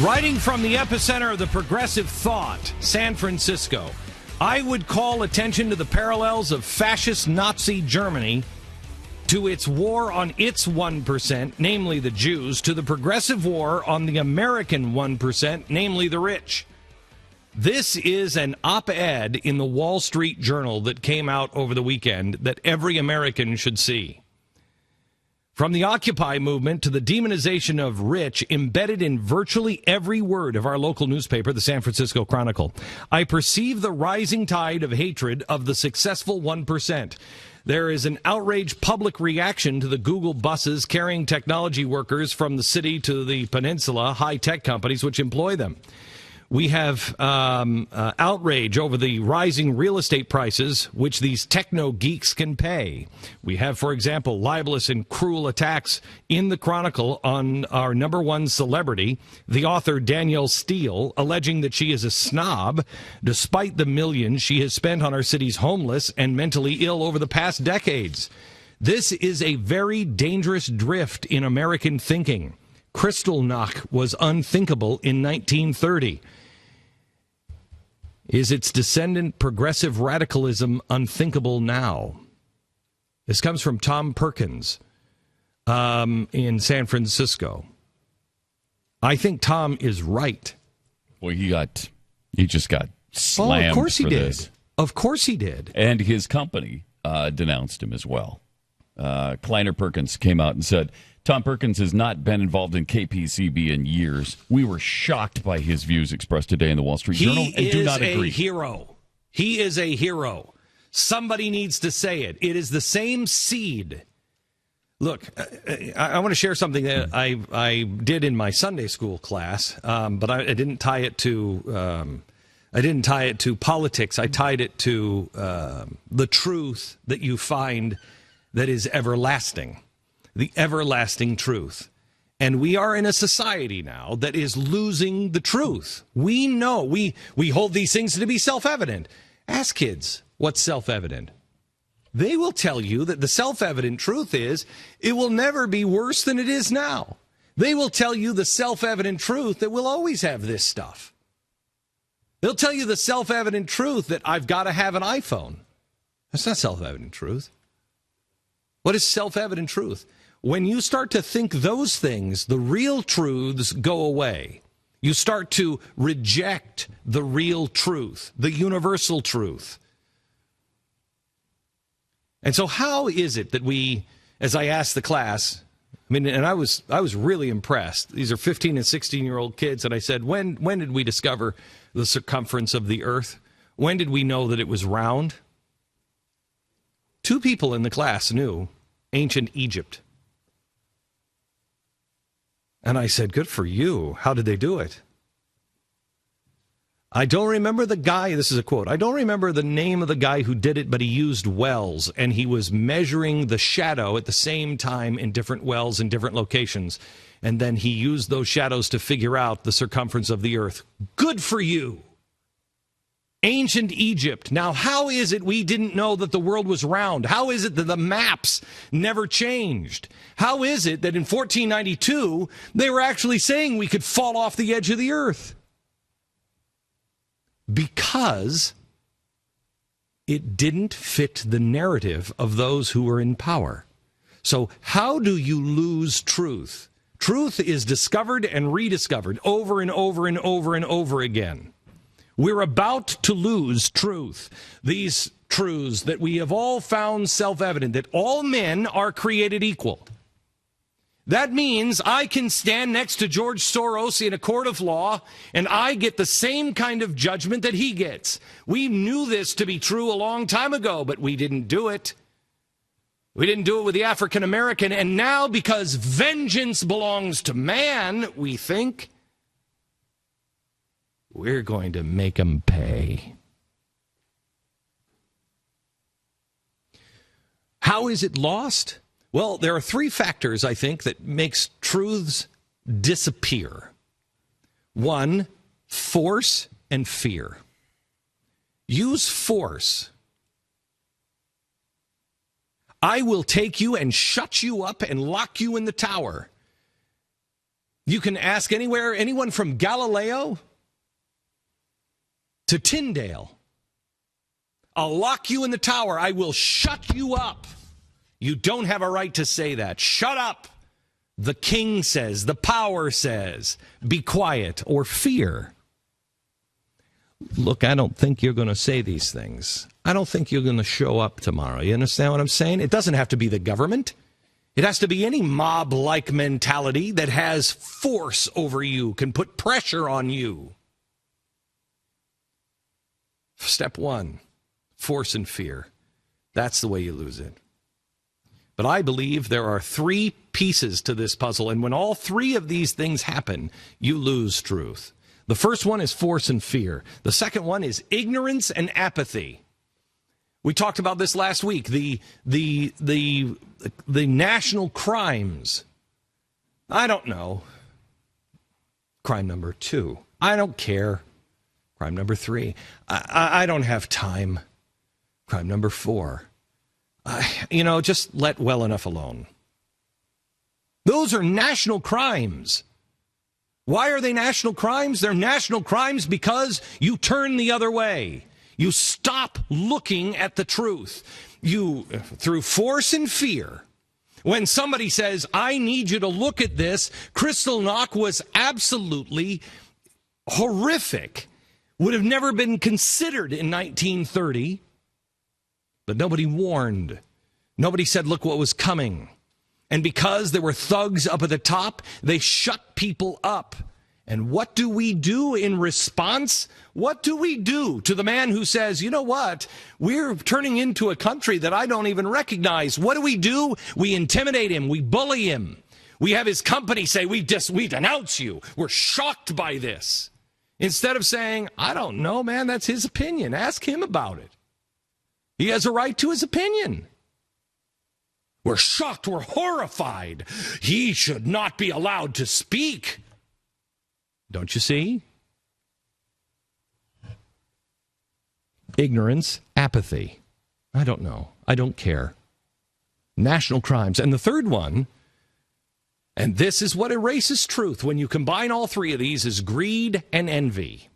Writing from the epicenter of the progressive thought, San Francisco, I would call attention to the parallels of fascist Nazi Germany to its war on its 1%, namely the Jews, to the progressive war on the American 1%, namely the rich. This is an op-ed in the Wall Street Journal that came out over the weekend that every American should see. From the Occupy movement to the demonization of rich, embedded in virtually every word of our local newspaper, the San Francisco Chronicle, I perceive the rising tide of hatred of the successful 1%. There is an outraged public reaction to the Google buses carrying technology workers from the city to the peninsula, high-tech companies which employ them. We have outrage over the rising real estate prices which these techno geeks can pay. We have, for example, libelous and cruel attacks in the Chronicle on our number one celebrity, the author Danielle Steele, alleging that she is a snob despite the millions she has spent on our city's homeless and mentally ill over the past decades. This is a very dangerous drift in American thinking. Kristallnacht was unthinkable in 1930. Is its descendant progressive radicalism unthinkable now? This comes from Tom Perkins in San Francisco. I think Tom is right. Well, he just got slammed. Oh, of course he did. This. Of course he did. And his company denounced him as well. Kleiner Perkins came out and said, Tom Perkins has not been involved in KPCB in years. We were shocked by his views expressed today in the Wall Street Journal and do not agree. He is a hero. He is a hero. Somebody needs to say it. It is the same seed. Look, I want to share something that I did in my Sunday school class, but I didn't tie it to politics. I tied it to the truth that you find that is everlasting. The everlasting truth. And we are in a society now that is losing the truth. We know, we hold these things to be self-evident. Ask kids what's self-evident. They will tell you that the self-evident truth is it will never be worse than it is now. They will tell you the self-evident truth that we'll always have this stuff. They'll tell you the self-evident truth that I've got to have an iPhone. That's not self-evident truth. What is self-evident truth? When you start to think those things, the real truths go away. You start to reject the real truth, the universal truth. And so how is it that we, as I asked the class, and I was really impressed. These are 15 and 16-year-old kids, and I said, when did we discover the circumference of the earth? When did we know that it was round? 2 people in the class knew ancient Egypt. And I said, good for you. How did they do it? I don't remember the guy, this is a quote, I don't remember the name of the guy who did it, but he used wells, and he was measuring the shadow at the same time in different wells in different locations. And then he used those shadows to figure out the circumference of the earth. Good for you. Ancient Egypt. Now, how is it we didn't know that the world was round? How is it that the maps never changed? How is it that in 1492, they were actually saying we could fall off the edge of the earth? Because it didn't fit the narrative of those who were in power. So how do you lose truth? Truth is discovered and rediscovered over and over and over and over again. We're about to lose truth. These truths that we have all found self-evident, that all men are created equal. That means I can stand next to George Soros in a court of law, and I get the same kind of judgment that he gets. We knew this to be true a long time ago, but we didn't do it. We didn't do it with the African American, and now because vengeance belongs to man, we think, we're going to make them pay. How is it lost? Well, there are 3 factors, I think, that makes truths disappear. 1, force and fear. Use force. I will take you and shut you up and lock you in the tower. You can ask anyone from Galileo to Tyndale. I'll lock you in the tower. I will shut you up. You don't have a right to say that. Shut up. The king says, the power says, be quiet or fear. Look, I don't think you're going to say these things. I don't think you're going to show up tomorrow. You understand what I'm saying? It doesn't have to be the government. It has to be any mob-like mentality that has force over you, can put pressure on you. Step one, force and fear. That's the way you lose it. But I believe there are three pieces to this puzzle, and when all three of these things happen, you lose truth. The first one is force and fear. The second one is ignorance and apathy. We talked about this last week. The national crimes. I don't know. Crime number 2. I don't care. Crime number 3. I don't have time. Crime number 4. Just let well enough alone. Those are national crimes. Why are they national crimes? They're national crimes because you turn the other way. You stop looking at the truth. You, through force and fear, when somebody says, I need you to look at this, Kristallnacht was absolutely horrific. Would have never been considered in 1930. But nobody warned. Nobody said, look what was coming. And because there were thugs up at the top, they shut people up. And what do we do in response? What do we do to the man who says, you know what? We're turning into a country that I don't even recognize. What do? We intimidate him. We bully him. We have his company say, we denounce you. We're shocked by this. Instead of saying, I don't know, man, that's his opinion. Ask him about it. He has a right to his opinion. We're shocked. We're horrified. He should not be allowed to speak. Don't you see? Ignorance, apathy. I don't know. I don't care. National crimes. And the third one, and this is what erases truth when you combine all three of these, is greed and envy.